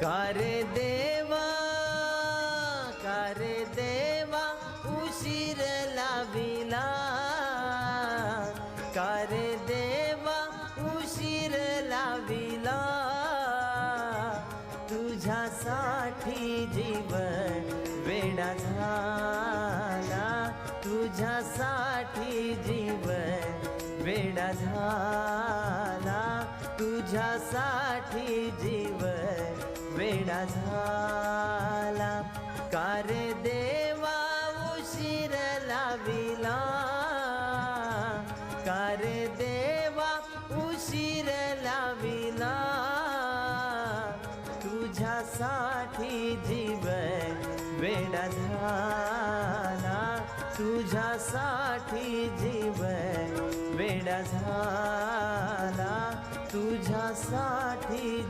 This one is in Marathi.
का रे देवा, का रे देवा उशीर लाविला, का रे देवा उशीर लाविला, तुझ्यासाठी जीवन वेडा झाला, तुझ्यासाठी जीवन वेडा झाला, तुझ्यासाठी जीवन वेडा झाला, का रे देवा उशीर लाविला, का रे देवा उशीर लाविला, तुझ्यासाठी जीवन वेडा झाला, तुझ्यासाठी जीवन वेडा झाला, तुझ्यासाठी